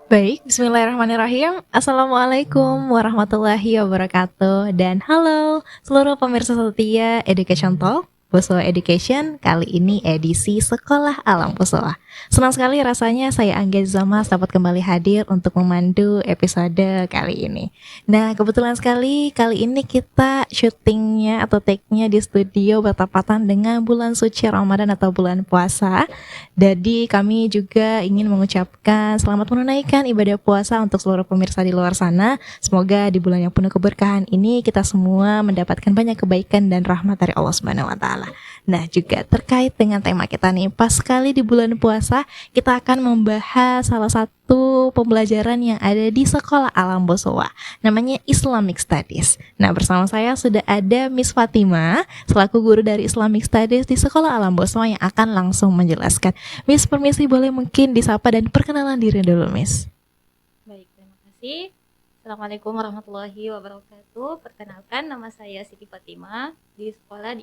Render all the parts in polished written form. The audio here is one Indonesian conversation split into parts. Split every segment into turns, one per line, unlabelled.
Baik, bismillahirrahmanirrahim. Assalamualaikum warahmatullahi wabarakatuh. Dan halo seluruh pemirsa setia Education Talk Puswa Education, kali ini edisi Sekolah Alam Puswa. Senang sekali rasanya saya Angga Zama dapat kembali hadir untuk memandu episode kali ini. Nah, kebetulan sekali kali ini kita syutingnya atau take-nya di studio bertepatan dengan bulan suci Ramadan atau bulan puasa. Jadi kami juga ingin mengucapkan selamat menunaikan ibadah puasa untuk seluruh pemirsa di luar sana. Semoga di bulan yang penuh keberkahan ini kita semua mendapatkan banyak kebaikan dan rahmat dari Allah Subhanahu wa taala. Nah, juga terkait dengan tema kita nih, pas sekali di bulan puasa kita akan membahas salah satu pembelajaran yang ada di Sekolah Alam Boswa, namanya Islamic Studies. Nah, bersama saya sudah ada Miss Fatima selaku guru dari Islamic Studies di Sekolah Alam Boswa yang akan langsung menjelaskan. Miss, permisi boleh mungkin disapa dan perkenalan diri dulu, Miss.
Baik, terima kasih. Assalamualaikum warahmatullahi wabarakatuh. Perkenalkan, nama saya Siti Fatima. Di sekolah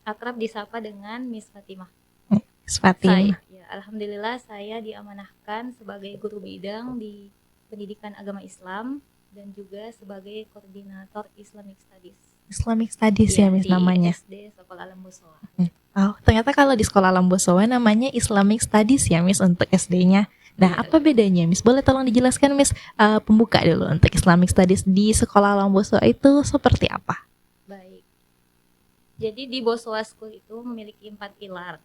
akrab disapa dengan Miss Fatimah.
Miss Fatima.
Alhamdulillah saya diamanahkan sebagai guru bidang di Pendidikan Agama Islam dan juga sebagai koordinator Islamic Studies.
Islamic Studies ya, Miss, namanya.
SD Sekolah Alam Boswa.
Oh, ternyata kalau di Sekolah Alam Boswa namanya Islamic Studies ya, Miss, untuk SD-nya. Nah, apa bedanya, Miss? Boleh tolong dijelaskan, Miss, pembuka dulu untuk Islamic Studies di Sekolah Alam Boswa itu seperti apa?
Baik. Jadi di Boswa School itu memiliki 4 pilar.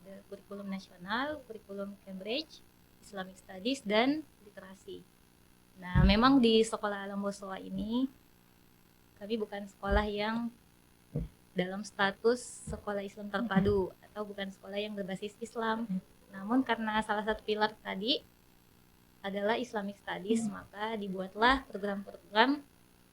Ada kurikulum nasional, kurikulum Cambridge, Islamic Studies, dan literasi. Nah, memang di Sekolah Alam Boswa ini kami bukan sekolah yang dalam status sekolah Islam terpadu atau bukan sekolah yang berbasis Islam. Namun karena salah satu pilar tadi adalah Islamic Studies, maka dibuatlah program-program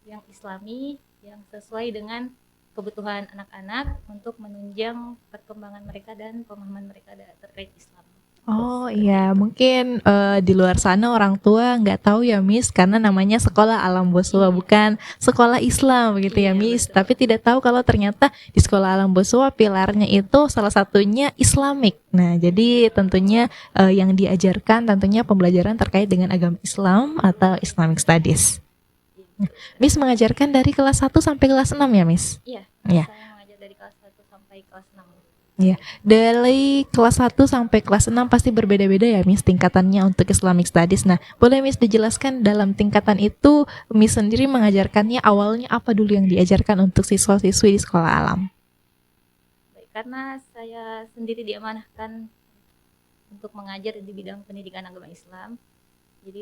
yang Islami yang sesuai dengan kebutuhan anak-anak untuk menunjang perkembangan mereka dan pemahaman mereka terkait Islam.
Oh iya, mungkin di luar sana orang tua nggak tahu ya, Miss, karena namanya Sekolah Alam Boswa, bukan sekolah Islam begitu ya, Miss.
Betul.
Tapi tidak tahu kalau ternyata di Sekolah Alam Boswa pilarnya itu salah satunya Islamic. Nah, jadi tentunya yang diajarkan tentunya pembelajaran terkait dengan agama Islam atau Islamic Studies. Miss mengajarkan dari kelas 1 sampai kelas 6 ya, Miss?
Iya.
Iya.
Saya mengajar dari kelas 1 sampai kelas 6.
Ya, dari kelas 1 sampai kelas 6 pasti berbeda-beda ya, Miss, tingkatannya untuk Islamic Studies. Nah, boleh Miss dijelaskan dalam tingkatan itu Miss sendiri mengajarkannya awalnya apa dulu yang diajarkan untuk siswa-siswi di sekolah alam?
Baik, karena saya sendiri diamanahkan untuk mengajar di bidang pendidikan agama Islam. Jadi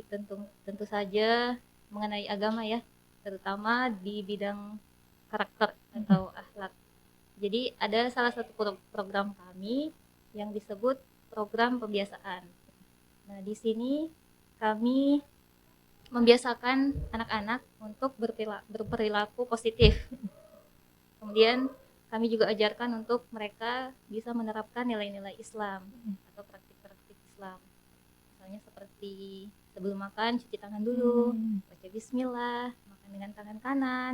tentu saja mengenai agama ya, terutama di bidang karakter atau akhlak. Jadi ada salah satu program kami yang disebut program pembiasaan. Nah, di sini kami membiasakan anak-anak untuk berperilaku positif. Kemudian kami juga ajarkan untuk mereka bisa menerapkan nilai-nilai Islam atau praktik-praktik Islam. Misalnya seperti sebelum makan cuci tangan dulu, baca bismillah, makan dengan tangan kanan,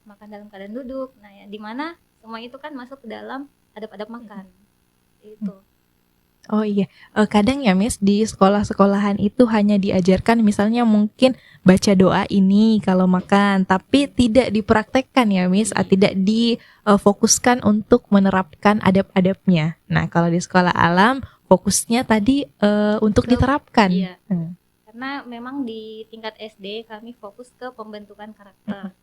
makan dalam keadaan duduk. Nah, ya, di mana semua itu kan masuk ke dalam adab-adab makan. Itu.
Oh iya, kadang ya, Miss, di sekolah-sekolahan itu hanya diajarkan misalnya mungkin baca doa ini kalau makan, tapi tidak dipraktekkan ya, Miss, tidak difokuskan untuk menerapkan adab-adabnya. Nah, kalau di sekolah alam fokusnya tadi untuk diterapkan.
Iya. Karena memang di tingkat SD kami fokus ke pembentukan karakter.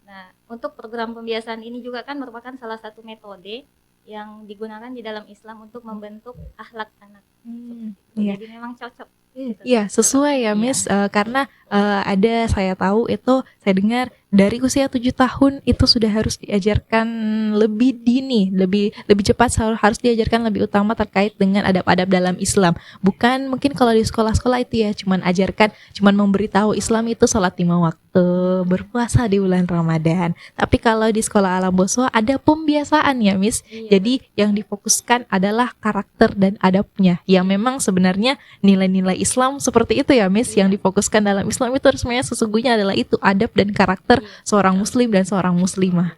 Nah, untuk program pembiasaan ini juga kan merupakan salah satu metode yang digunakan di dalam Islam untuk membentuk akhlak anak.
Iya.
Jadi memang cocok.
Iya, sesuai ya, Miss, karena ada saya tahu itu, saya dengar dari usia 7 tahun itu sudah harus diajarkan lebih dini, lebih cepat harus diajarkan lebih utama terkait dengan adab-adab dalam Islam. Bukan mungkin kalau di sekolah-sekolah itu ya cuman memberitahu Islam itu sholat 5 waktu, berpuasa di bulan Ramadan. Tapi kalau di sekolah alam Boswa ada pembiasaan ya, Miss. Jadi yang difokuskan adalah karakter dan adabnya. Yang memang sebenarnya nilai-nilai Islam seperti itu ya, Miss, yang difokuskan dalam Islam itu sebenarnya sesungguhnya adalah itu adab dan karakter seorang muslim dan seorang muslimah.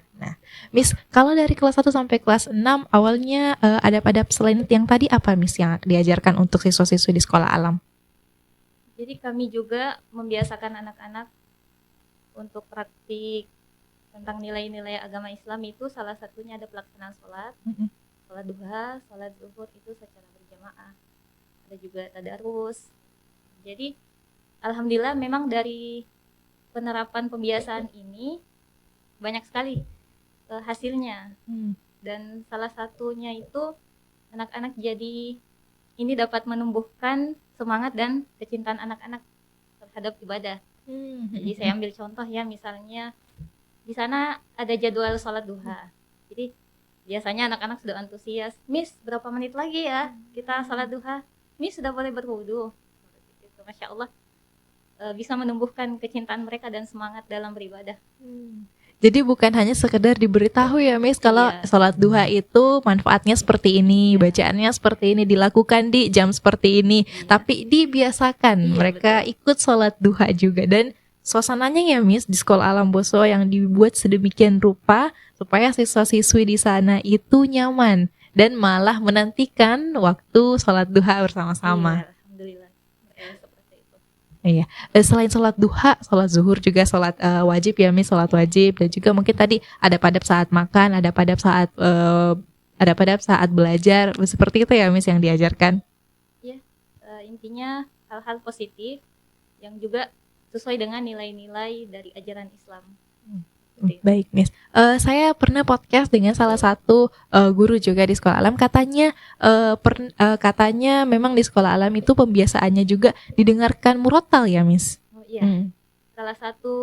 Miss, kalau dari kelas 1 sampai kelas 6 awalnya adab-adab selain yang tadi apa Miss yang diajarkan untuk siswa-siswi di sekolah alam?
Jadi kami juga membiasakan anak-anak untuk praktik tentang nilai-nilai agama Islam, itu salah satunya ada pelaksanaan sholat, sholat duha, sholat zuhur itu secara berjamaah. Ada juga tadarus. Jadi alhamdulillah memang dari penerapan pembiasaan ini banyak sekali hasilnya. Dan salah satunya itu anak-anak jadi ini dapat menumbuhkan semangat dan kecintaan anak-anak terhadap ibadah. Jadi saya ambil contoh ya, misalnya di sana ada jadwal sholat duha. Jadi biasanya anak-anak sudah antusias, Miss berapa menit lagi ya kita sholat duha? Miss sudah boleh berwudu. Masya Allah, bisa menumbuhkan kecintaan mereka dan semangat dalam beribadah.
Jadi bukan hanya sekedar diberitahu ya Miss kalau
Iya.
sholat duha itu manfaatnya seperti ini, bacaannya seperti ini, dilakukan di jam seperti ini, tapi dibiasakan
Iya,
mereka
betul.
ikut sholat duha juga. Dan suasananya ya Miss di sekolah Alam Boso yang dibuat sedemikian rupa supaya siswa-siswi di sana itu nyaman dan malah menantikan waktu sholat duha bersama-sama.
Iya, alhamdulillah. Seperti itu.
Iya, selain sholat duha, sholat zuhur juga sholat wajib ya Miss, sholat wajib, dan juga mungkin tadi ada padab saat makan, ada padab saat belajar, seperti itu ya Miss yang diajarkan.
Ya, intinya hal-hal positif yang juga sesuai dengan nilai-nilai dari ajaran Islam.
Baik Miss, saya pernah podcast dengan salah satu guru juga di sekolah alam, katanya memang di sekolah alam itu pembiasaannya juga didengarkan murotal ya Miss.
Oh iya, salah satu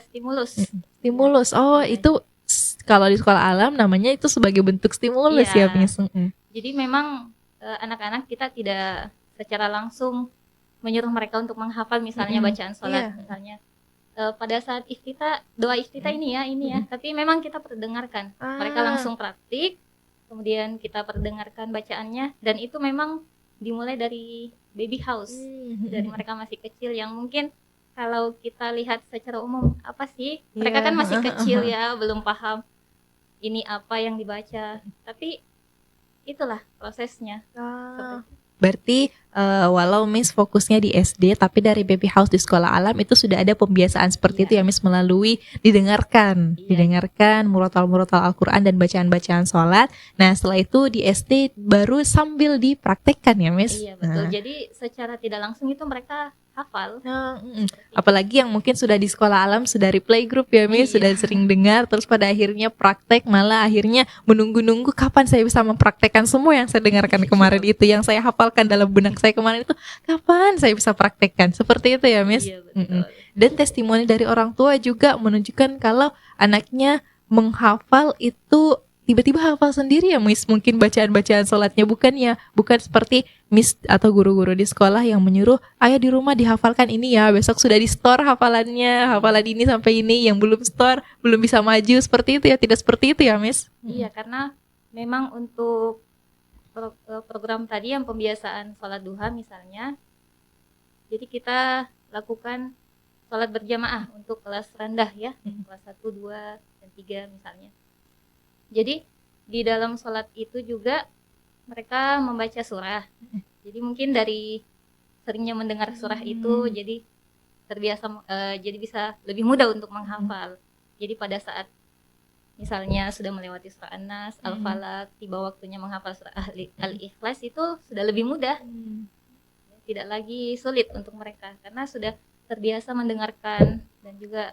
stimulus.
Stimulus,
Iya.
itu kalau di sekolah alam namanya itu sebagai bentuk stimulus ya
Iya.
Miss.
Jadi memang anak-anak kita tidak secara langsung menyuruh mereka untuk menghafal misalnya bacaan sholat, misalnya pada saat iftitah, doa iftitah ini ya, tapi memang kita perdengarkan. Mereka langsung praktik, kemudian kita perdengarkan bacaannya, dan itu memang dimulai dari baby house, dari mereka masih kecil, yang mungkin kalau kita lihat secara umum apa sih, mereka kan masih kecil ya, belum paham ini apa yang dibaca, tapi itulah prosesnya.
Berarti walau Miss fokusnya di SD, tapi dari baby house di sekolah alam itu sudah ada pembiasaan seperti itu ya Miss, melalui didengarkan murotal-murotal Al-Quran dan bacaan-bacaan sholat. Nah setelah itu di SD baru sambil dipraktekkan ya Miss.
Iya betul. Jadi secara tidak langsung itu mereka hafal.
Apalagi yang mungkin sudah di sekolah alam, sudah dari playgroup ya Miss, sudah sering dengar, terus pada akhirnya praktek, malah akhirnya menunggu-nunggu kapan saya bisa mempraktekkan semua yang saya dengarkan kemarin itu, yang saya hafalkan dalam benak saya kemarin itu, kapan saya bisa praktekkan, seperti itu ya Miss.
Iya, betul.
Dan testimoni dari orang tua juga menunjukkan kalau anaknya menghafal itu tiba-tiba hafal sendiri ya Miss, mungkin bacaan-bacaan sholatnya, bukan seperti Miss atau guru-guru di sekolah yang menyuruh ayo di rumah dihafalkan ini ya, besok sudah di store hafalannya, hafalan ini sampai ini, yang belum store belum bisa maju, seperti itu ya, tidak seperti itu ya Miss.
Iya, karena memang untuk program tadi yang pembiasaan sholat duha misalnya, jadi kita lakukan sholat berjamaah untuk kelas rendah ya, kelas 1, 2, dan 3 misalnya. Jadi di dalam sholat itu juga mereka membaca surah. Jadi mungkin dari seringnya mendengar surah itu, jadi terbiasa, jadi bisa lebih mudah untuk menghafal. Jadi pada saat misalnya sudah melewati surah An-Nas, Al-Falaq, tiba waktunya menghafal surah Al-Ikhlas, itu sudah lebih mudah. Tidak lagi sulit untuk mereka karena sudah terbiasa mendengarkan dan juga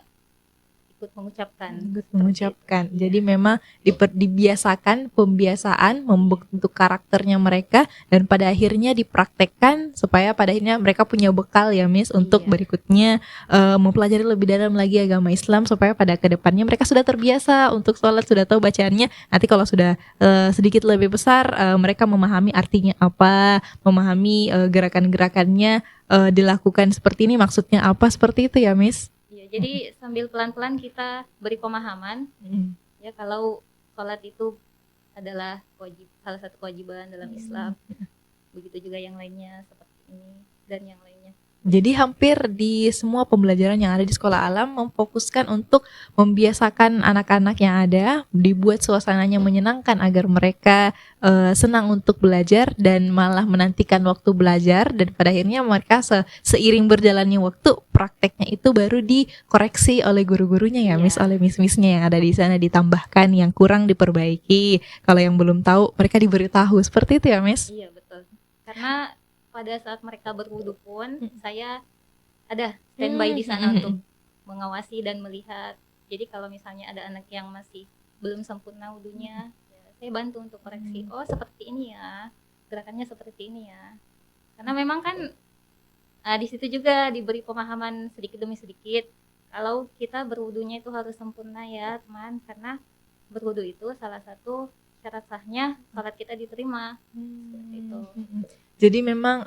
ikut mengucapkan.
Jadi memang dibiasakan, pembiasaan membentuk karakternya mereka, dan pada akhirnya dipraktekkan supaya pada akhirnya mereka punya bekal ya Miss untuk berikutnya mempelajari lebih dalam lagi agama Islam, supaya pada kedepannya mereka sudah terbiasa untuk sholat, sudah tahu bacaannya. Nanti kalau sudah sedikit lebih besar, mereka memahami artinya apa, memahami gerakan-gerakannya dilakukan seperti ini, maksudnya apa, seperti itu ya Miss.
Jadi sambil pelan-pelan kita beri pemahaman ya kalau sholat itu adalah salah satu kewajiban dalam Islam. Begitu juga yang lainnya seperti ini dan yang lainnya.
Jadi hampir di semua pembelajaran yang ada di sekolah alam memfokuskan untuk membiasakan anak-anak yang ada, dibuat suasananya menyenangkan agar mereka senang untuk belajar dan malah menantikan waktu belajar, dan pada akhirnya mereka seiring berjalannya waktu prakteknya itu baru dikoreksi oleh guru-gurunya ya, Miss,
Iya.
oleh Miss-Missnya yang ada di sana, ditambahkan yang kurang diperbaiki, kalau yang belum tahu mereka diberitahu, seperti itu ya, Miss?
Iya, betul. Karena pada saat mereka berwudu pun saya ada standby di sana untuk mengawasi dan melihat. Jadi kalau misalnya ada anak yang masih belum sempurna wudunya, ya, saya bantu untuk koreksi. Oh, seperti ini ya. Gerakannya seperti ini ya. Karena memang kan di situ juga diberi pemahaman sedikit demi sedikit kalau kita berwudunya itu harus sempurna ya, teman, karena berwudu itu salah satu syarat sahnya salat kita diterima. Seperti itu.
Jadi memang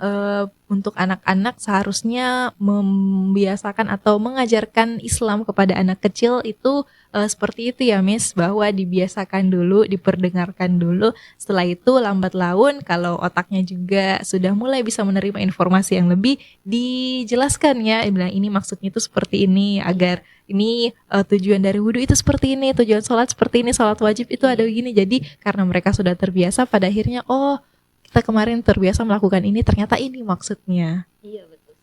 untuk anak-anak seharusnya membiasakan atau mengajarkan Islam kepada anak kecil itu seperti itu ya, Miss, bahwa dibiasakan dulu, diperdengarkan dulu. Setelah itu lambat laun kalau otaknya juga sudah mulai bisa menerima informasi yang lebih, dijelaskan ya, bilang ini maksudnya itu seperti ini, agar ini tujuan dari wudhu itu seperti ini, tujuan sholat seperti ini, sholat wajib itu ada begini. Jadi karena mereka sudah terbiasa, pada akhirnya oh, kita kemarin terbiasa melakukan ini, ternyata ini maksudnya.
Iya, betul.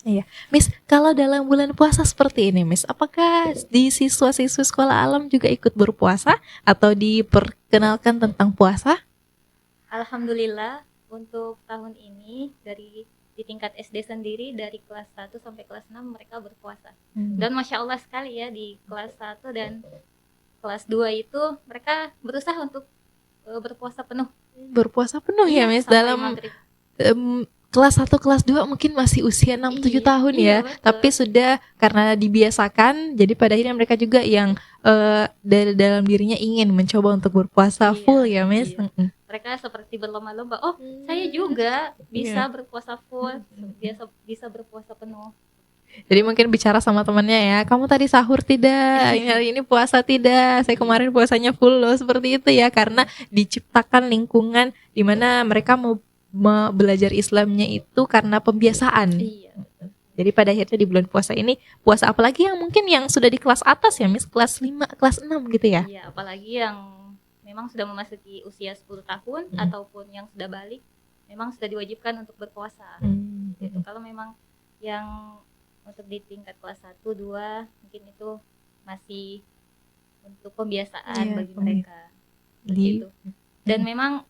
Iya, Miss, kalau dalam bulan puasa seperti ini, Miss, apakah di siswa-siswi sekolah alam juga ikut berpuasa atau diperkenalkan tentang puasa?
Alhamdulillah untuk tahun ini di tingkat SD sendiri dari kelas 1 sampai kelas 6 mereka berpuasa. Dan Masya Allah sekali ya, di kelas 1 dan kelas 2 itu mereka berusaha untuk berpuasa penuh.
Berpuasa penuh ya, Miss,
sampai
dalam
maghrib.
kelas 1, kelas 2 mungkin masih usia 6-7 tahun ya,
betul.
tapi sudah karena dibiasakan, jadi pada akhirnya mereka juga yang dari dalam dirinya ingin mencoba untuk berpuasa full ya, Miss.
Iya. Mereka seperti berlomba-lomba, oh saya juga bisa berpuasa full, bisa berpuasa penuh.
Jadi mungkin bicara sama temannya ya, kamu tadi sahur tidak? Hari ini puasa tidak? Saya kemarin puasanya full loh, seperti itu ya, karena diciptakan lingkungan di mana mereka mau belajar Islamnya itu karena pembiasaan.
Iya.
Jadi pada akhirnya di bulan puasa ini, puasa apalagi yang mungkin yang sudah di kelas atas ya, Miss, kelas 5, kelas 6 gitu ya?
Iya, apalagi yang memang sudah memasuki usia 10 tahun ataupun yang sudah balik, memang sudah diwajibkan untuk berpuasa. Gitu. Kalau memang yang untuk di tingkat kelas 1, 2 mungkin itu masih untuk pembiasaan bagi mereka. Gitu. Dan memang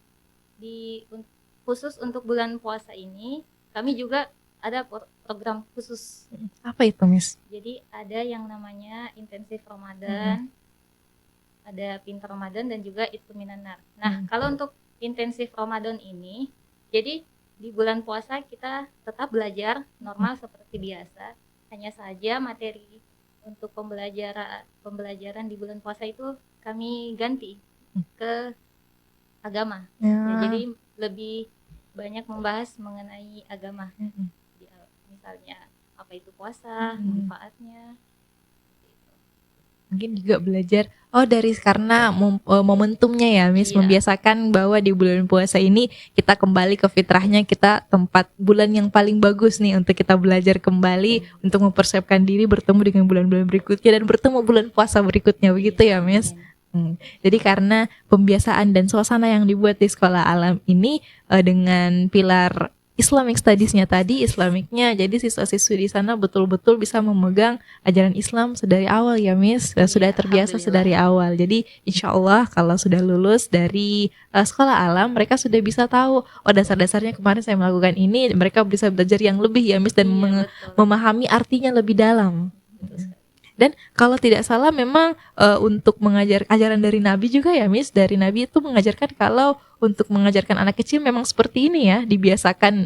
khusus untuk bulan puasa ini kami juga ada program khusus.
Apa itu, Miss?
Jadi ada yang namanya intensif Ramadan, ada pintar Ramadan dan juga itu minanar. Nah, kalau untuk intensif Ramadan ini, jadi di bulan puasa kita tetap belajar normal seperti biasa. Hanya saja materi untuk pembelajaran di bulan puasa itu kami ganti ke agama. Ya, jadi lebih banyak membahas mengenai agama. Misalnya apa itu puasa, manfaatnya.
Mungkin juga belajar dari karena momentumnya ya, Miss, membiasakan bahwa di bulan puasa ini kita kembali ke fitrahnya, kita tempat bulan yang paling bagus nih untuk kita belajar kembali, untuk mempersiapkan diri bertemu dengan bulan-bulan berikutnya dan bertemu bulan puasa berikutnya, begitu ya, Miss. Jadi karena pembiasaan dan suasana yang dibuat di sekolah alam ini dengan pilar Islamic Studies-nya tadi, Islamicnya, jadi siswa-siswi di sana betul-betul bisa memegang ajaran Islam sedari awal ya, Miss. Sudah terbiasa sedari awal. Jadi insya Allah kalau sudah lulus dari sekolah alam, mereka sudah bisa tahu, oh dasar-dasarnya kemarin saya melakukan ini, mereka bisa belajar yang lebih ya, Miss, dan memahami artinya lebih dalam. Dan kalau tidak salah memang untuk mengajar ajaran dari Nabi juga ya, Miss, dari Nabi itu mengajarkan kalau untuk mengajarkan anak kecil memang seperti ini ya,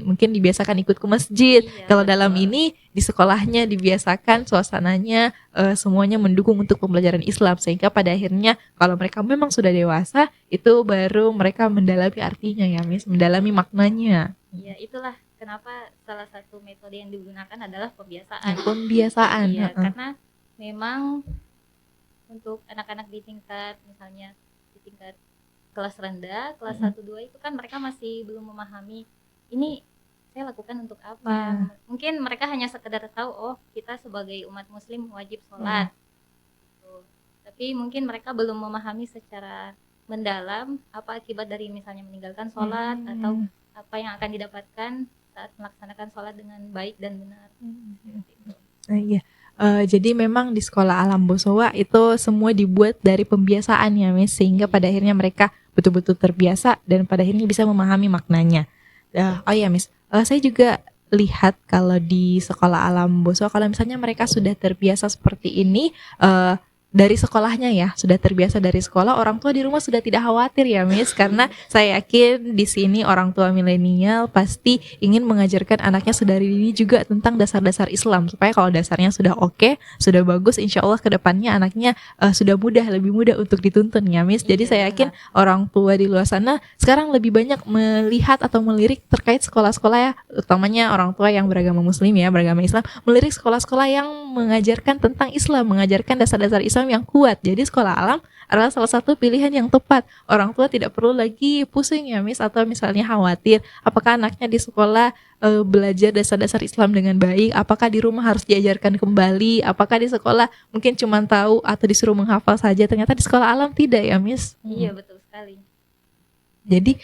mungkin dibiasakan ikut ke masjid. Kalau dalam ini di sekolahnya dibiasakan suasananya semuanya mendukung untuk pembelajaran Islam, sehingga pada akhirnya kalau mereka memang sudah dewasa itu baru mereka mendalami artinya ya, Miss, mendalami maknanya.
Ya, itulah kenapa salah satu metode yang digunakan adalah pembiasaan. Iya, karena memang untuk anak-anak di tingkat misalnya di tingkat kelas rendah, kelas 1 2 itu kan mereka masih belum memahami ini saya lakukan untuk apa.
Nah.
Mungkin mereka hanya sekedar tahu, oh kita sebagai umat muslim wajib sholat. Gitu. Tapi mungkin mereka belum memahami secara mendalam apa akibat dari misalnya meninggalkan sholat atau apa yang akan didapatkan saat melaksanakan sholat dengan baik dan benar. Gitu.
Iya. Jadi memang di sekolah Alam Bosowa itu semua dibuat dari pembiasaan ya Miss, sehingga pada akhirnya mereka betul-betul terbiasa dan pada akhirnya bisa memahami maknanya. Oh ya Miss, saya juga lihat kalau di sekolah Alam Bosowa kalau misalnya mereka sudah terbiasa seperti ini, dari sekolahnya ya, sudah terbiasa dari sekolah, orang tua di rumah sudah tidak khawatir ya Miss, karena saya yakin di sini orang tua milenial pasti ingin mengajarkan anaknya sedari dini juga tentang dasar-dasar Islam, supaya kalau dasarnya sudah oke, sudah bagus, insya Allah kedepannya anaknya sudah lebih mudah untuk dituntun ya Miss. Jadi saya yakin orang tua di luar sana sekarang lebih banyak melihat atau melirik terkait sekolah-sekolah ya, utamanya orang tua yang beragama Muslim ya, beragama Islam, melirik sekolah-sekolah yang mengajarkan tentang Islam, mengajarkan dasar-dasar Islam yang kuat. Jadi sekolah alam adalah salah satu pilihan yang tepat. Orang tua tidak perlu lagi pusing ya Miss, atau misalnya khawatir apakah anaknya di sekolah belajar dasar-dasar Islam dengan baik, apakah di rumah harus diajarkan kembali, apakah di sekolah mungkin cuma tahu atau disuruh menghafal saja. Ternyata di sekolah alam tidak ya Miss.
Iya betul sekali.
Jadi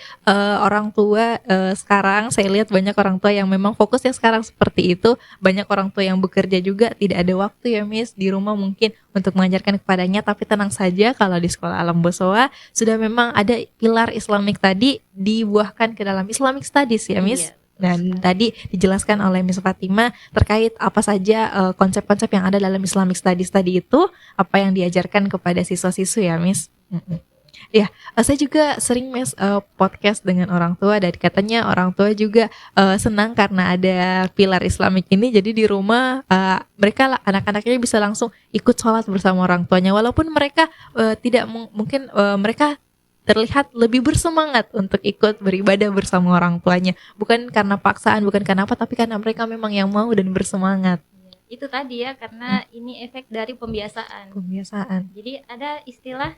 orang tua sekarang saya lihat banyak orang tua yang memang fokusnya sekarang seperti itu. Banyak orang tua yang bekerja juga tidak ada waktu ya Miss di rumah mungkin untuk mengajarkan kepadanya. Tapi tenang saja, kalau di sekolah Alam Bosowa sudah memang ada pilar Islamik tadi dibuahkan ke dalam Islamic Studies ya Miss.
Iya.
Dan tadi dijelaskan oleh Miss Fatima terkait apa saja konsep-konsep yang ada dalam Islamic Studies tadi itu, apa yang diajarkan kepada siswa-siswi ya Miss. Ya, saya juga sering podcast dengan orang tua dan katanya orang tua juga senang karena ada pilar Islamik ini. Jadi di rumah mereka anak-anaknya bisa langsung ikut sholat bersama orang tuanya, walaupun mereka tidak mungkin mereka terlihat lebih bersemangat untuk ikut beribadah bersama orang tuanya, bukan karena paksaan, bukan karena apa, tapi karena mereka memang yang mau dan bersemangat.
Itu tadi ya, karena ini efek dari pembiasaan. Jadi ada istilah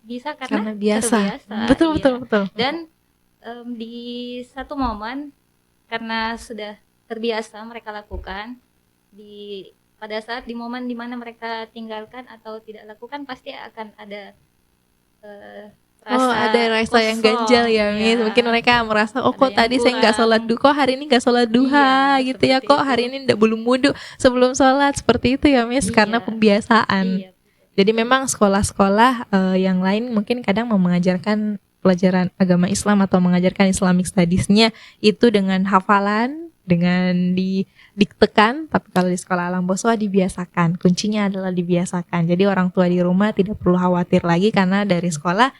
bisa karena
biasa.
Terbiasa.
Betul.
Dan di satu momen karena sudah terbiasa mereka lakukan, pada saat di momen dimana mereka tinggalkan atau tidak lakukan, pasti akan ada
rasa yang ganjal ya Miss. Mungkin mereka merasa kok tadi saya nggak sholat duha, kok hari ini nggak sholat duha gitu ya, kok hari ini belum wudu sebelum sholat, seperti itu ya Miss, karena pembiasaan. Jadi memang sekolah-sekolah yang lain mungkin kadang mau mengajarkan pelajaran agama Islam atau mengajarkan Islamic Studies-nya itu dengan hafalan, dengan didiktekan, tapi kalau di sekolah Alam Bosowa dibiasakan. Kuncinya adalah dibiasakan. Jadi orang tua di rumah tidak perlu khawatir lagi karena dari sekolah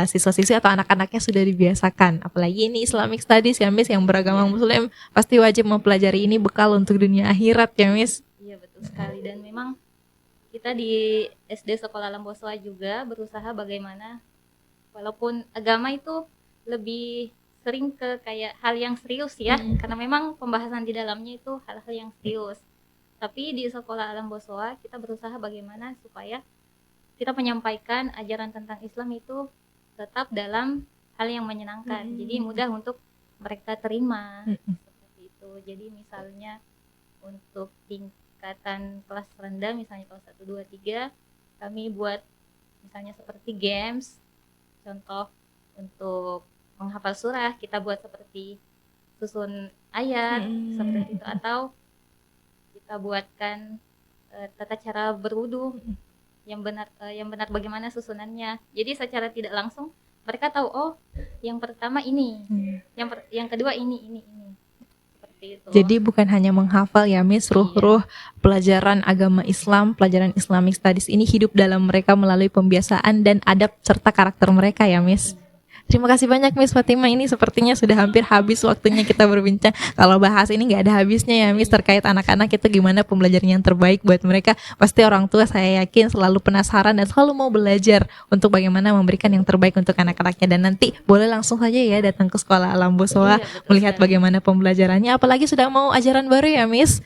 siswa-siswi atau anak-anaknya sudah dibiasakan. Apalagi ini Islamic Studies ya Miss, yang beragama Muslim pasti wajib mempelajari ini, bekal untuk dunia akhirat ya Miss.
Iya betul sekali. Dan memang kita di SD Sekolah Alam Bosowa juga berusaha bagaimana, walaupun agama itu lebih sering ke kayak hal yang serius ya, karena memang pembahasan di dalamnya itu hal-hal yang serius. Tapi di Sekolah Alam Bosowa kita berusaha bagaimana supaya kita menyampaikan ajaran tentang Islam itu tetap dalam hal yang menyenangkan. Jadi mudah untuk mereka terima. Seperti itu. Jadi misalnya untuk tingkatan kelas rendah, misalnya kelas 1, 2, 3, kami buat misalnya seperti games, contoh untuk menghafal surah kita buat seperti susun ayat, seperti itu, atau kita buatkan tata cara berwudu yang benar bagaimana susunannya. Jadi secara tidak langsung mereka tahu, oh yang pertama ini, yang kedua ini. Itu.
Jadi bukan hanya menghafal ya Miss, ruh pelajaran agama Islam, pelajaran Islamic Studies ini hidup dalam mereka melalui pembiasaan dan adab serta karakter mereka ya Miss. Terima kasih banyak Miss Fatima, ini sepertinya sudah hampir habis waktunya kita berbincang. Kalau bahas ini nggak ada habisnya ya Miss, terkait anak-anak itu gimana pembelajaran yang terbaik buat mereka. Pasti orang tua saya yakin selalu penasaran dan selalu mau belajar untuk bagaimana memberikan yang terbaik untuk anak-anaknya. Dan nanti boleh langsung saja ya datang ke Sekolah Alam Bosowa, melihat bagaimana pembelajarannya. Apalagi sudah mau ajaran baru ya Miss.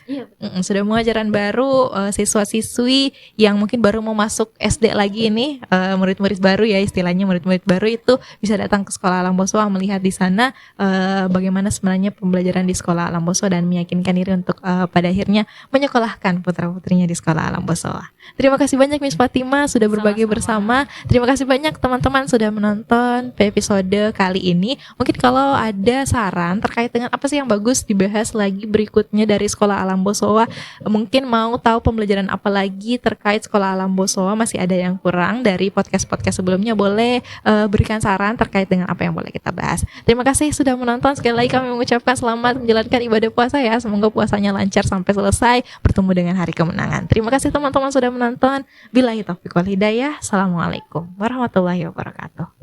Sudah mau ajaran baru, siswa-siswi yang mungkin baru mau masuk SD lagi ini, murid-murid baru ya istilahnya, murid-murid baru itu bisa datang datang ke sekolah Alam Boswa, melihat di sana bagaimana sebenarnya pembelajaran di sekolah Alam Boswa dan meyakinkan diri untuk pada akhirnya menyekolahkan putra-putrinya di sekolah Alam Boswa. Terima kasih banyak Miss Fatima sudah berbagi bersama. Terima kasih banyak teman-teman sudah menonton episode kali ini. Mungkin kalau ada saran terkait dengan apa sih yang bagus dibahas lagi berikutnya dari sekolah Alam Boswa, mungkin mau tahu pembelajaran apa lagi terkait sekolah Alam Boswa, masih ada yang kurang dari podcast-podcast sebelumnya, boleh berikan saran terkait dengan apa yang boleh kita bahas. Terima kasih sudah menonton. Sekali lagi kami mengucapkan selamat menjalankan ibadah puasa ya. Semoga puasanya lancar sampai selesai, bertemu dengan hari kemenangan. Terima kasih teman-teman sudah menonton. Billahi taufiq wal hidayah. Assalamualaikum warahmatullahi wabarakatuh.